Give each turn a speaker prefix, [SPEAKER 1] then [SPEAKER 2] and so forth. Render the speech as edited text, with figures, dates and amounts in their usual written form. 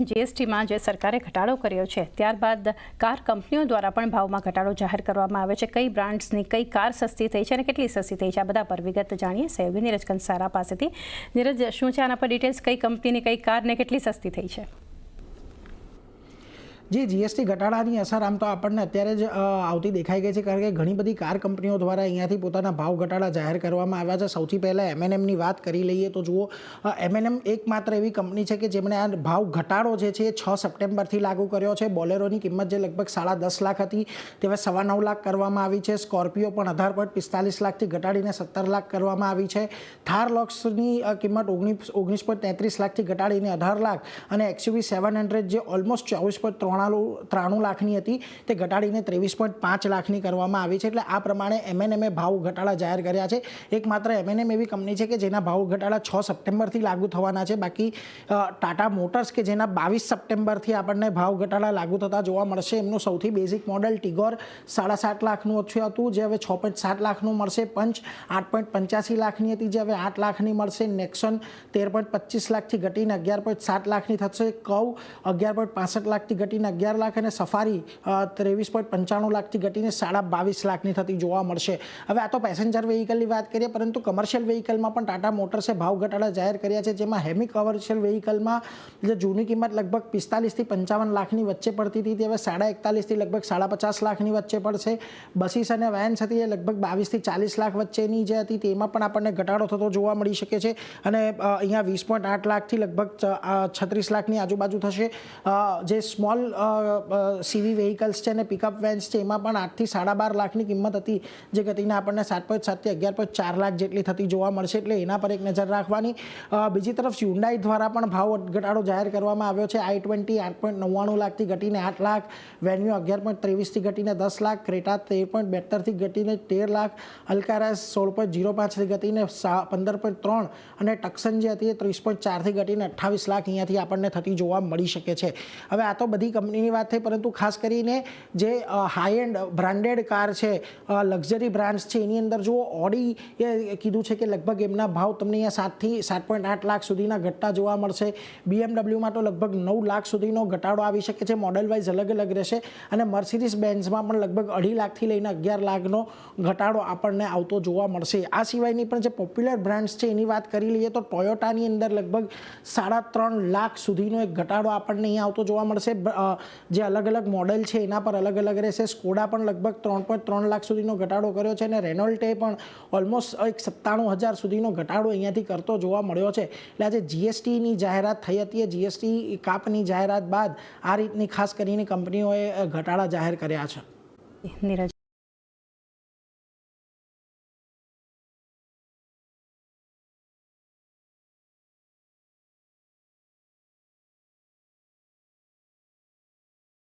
[SPEAKER 1] જીએસટીમાં જે સરકારે ઘટાડો કર્યો છે ત્યારબાદ કાર કંપનીઓ દ્વારા પણ ભાવમાં ઘટાડો જાહેર કરવામાં આવે છે. કઈ બ્રાન્ડ્સની કઈ કાર સસ્તી થઈ છે અને કેટલી સસ્તી થઈ છે, આ બધા પર વિગત જાણીએ સહયોગી નીરજ કંસારા પાસેથી. નીરજ, શું છે આના પર ડિટેલ્સ? કઈ કંપનીની કઈ કાર ને કેટલી સસ્તી થઈ છે?
[SPEAKER 2] જી, જીએસટી ઘટાડાની અસર આમ તો આપણને અત્યારે જ આવતી દેખાઈ ગઈ છે, કારણ કે ઘણી બધી કાર કંપનીઓ દ્વારા અહીંયાથી પોતાના ભાવ ઘટાડા જાહેર કરવામાં આવ્યા છે. સૌથી પહેલાં M&Mની વાત કરી લઈએ તો જુઓ, M&M એકમાત્ર એવી કંપની છે કે જેમણે આ ભાવ ઘટાડો જે છે એ 6 સપ્ટેમ્બરથી લાગુ કર્યો છે. બોલેરોની કિંમત જે લગભગ 10.5 લાખ હતી તે હવે 9.25 લાખ કરવામાં આવી છે. સ્કોર્પિયો પણ 18.45 લાખથી ઘટાડીને 17 લાખ કરવામાં આવી છે. થાર લોક્સની કિંમત 19.33 લાખથી ઘટાડીને 18 લાખ અને XUV 700 જે ઓલમોસ્ટ 24.93 લાખની હતી તે ઘટાડીને 23.5 લાખની કરવામાં આવી છે. એટલે આ પ્રમાણે M&Mએ ભાવ ઘટાડા જાહેર કર્યા છે. એકમાત્ર M&M એવી કંપની છે કે જેના ભાવ ઘટાડા 6 સપ્ટેમ્બરથી લાગુ થવાના છે. બાકી ટાટા મોટર્સ કે જેના 22 સપ્ટેમ્બરથી આપણને ભાવ ઘટાડા લાગુ થતા જોવા મળશે. એમનું સૌથી બેઝિક મોડલ ટિગોર 7.5 લાખનું હતું જે હવે 6.7 લાખનું મળશે. પંચ 8.85 લાખની હતી જે હવે 8 લાખની મળશે. નેક્સોન 13.25 લાખથી ઘટીને 11.7 લાખની થશે. કવ 11.65 લાખથી ઘટીને 11 લાખ અને સફારી 23.95 લાખથી ઘટીને 22.5 લાખની થતી જોવા મળશે. હવે આ તો પેસેન્જર વ્હીકલની વાત કરીએ, પરંતુ કમર્શિયલ વ્હીકલમાં પણ ટાટા મોટર્સે ભાવ ઘટાડા જાહેર કર્યા છે, જેમાં હેમી કમર્શિયલ વ્હીકલમાં જે જૂની કિંમત લગભગ 45 થી 55 લાખની વચ્ચે પડતી હતી તે હવે 41.5 થી લગભગ 50 લાખની વચ્ચે પડશે. બસીસ અને વેન્સ હતી એ લગભગ 22 થી 40 લાખ વચ્ચેની જે હતી તેમાં પણ આપણને ઘટાડો થતો જોવા મળી શકે છે અને અહીંયા 20.8 લાખથી લગભગ 36 લાખની આજુબાજુ થશે. જે સ્મોલ સીવી વ્હીકલ્સ છે અને પિકઅપ વેન્સ છે એમાં પણ 8 થી 12.5 લાખની કિંમત હતી જે ગતિને આપણને 7.7 થી 11.4 લાખ જેટલી થતી જોવા મળશે. એટલે એના પર એક નજર રાખવાની. બીજી તરફ હ્યુન્ડાઈ દ્વારા પણ ભાવ ઘટાડો જાહેર કરવામાં આવ્યો છે. i20 8.99 લાખથી ઘટીને 8 લાખ, વેન્યુ 11.23 થી ઘટીને 10 લાખ, ક્રેટા 13.72 થી ઘટીને 13 લાખ, અલ્કારાસ 16.05 થી ઘટીને 15.3 અને ટક્સન જે હતી એ 30.4 થી ઘટીને 28 લાખ અહીંયાથી આપણને થતી જોવા મળી શકે છે. હવે આ તો બધી કંપનીની વાત થઈ, પરંતુ ખાસ કરીને જે હાઈ એન્ડ બ્રાન્ડેડ કાર છે, લક્ઝરી બ્રાન્ડ્સ છે, એની અંદર જુઓ ઓડી એ કીધું છે કે લગભગ એમના ભાવ તમને અહીંયા 7 થી 7.8 લાખ સુધીના ઘટતા જોવા મળશે. BMWમાં તો લગભગ 9 લાખ સુધીનો ઘટાડો આવી શકે છે. મોડલ વાઇઝ અલગ અલગ રહેશે અને મર્સિડીઝ બેન્ઝમાં પણ લગભગ 2.5 લાખથી લઈને 11 લાખનો ઘટાડો આપણને આવતો જોવા મળશે. આ સિવાયની પણ જે પોપ્યુલર બ્રાન્ડ્સ છે એની વાત કરી લઈએ તો ટોયોટાની અંદર લગભગ 3.5 લાખ સુધીનો એક ઘટાડો આપણને અહીંયા આવતો જોવા મળશે. જે અલગ અલગ મોડેલ છે એના પર અલગ અલગ રહેશે. સ્કોડા પણ લગભગ 3.3 લાખ સુધીનો ઘટાડો કર્યો છે અને રેનોલ્ટે પણ ઓલમોસ્ટ 97,000 સુધીનો ઘટાડો અહીંયાથી કરતો જોવા મળ્યો છે. એટલે આજે જીએસટીની જાહેરાત થઈ હતી, એ જીએસટી કાપની જાહેરાત બાદ આ રીતની ખાસ કરીને કંપનીઓએ ઘટાડા જાહેર કર્યા છે.
[SPEAKER 1] નીરજ.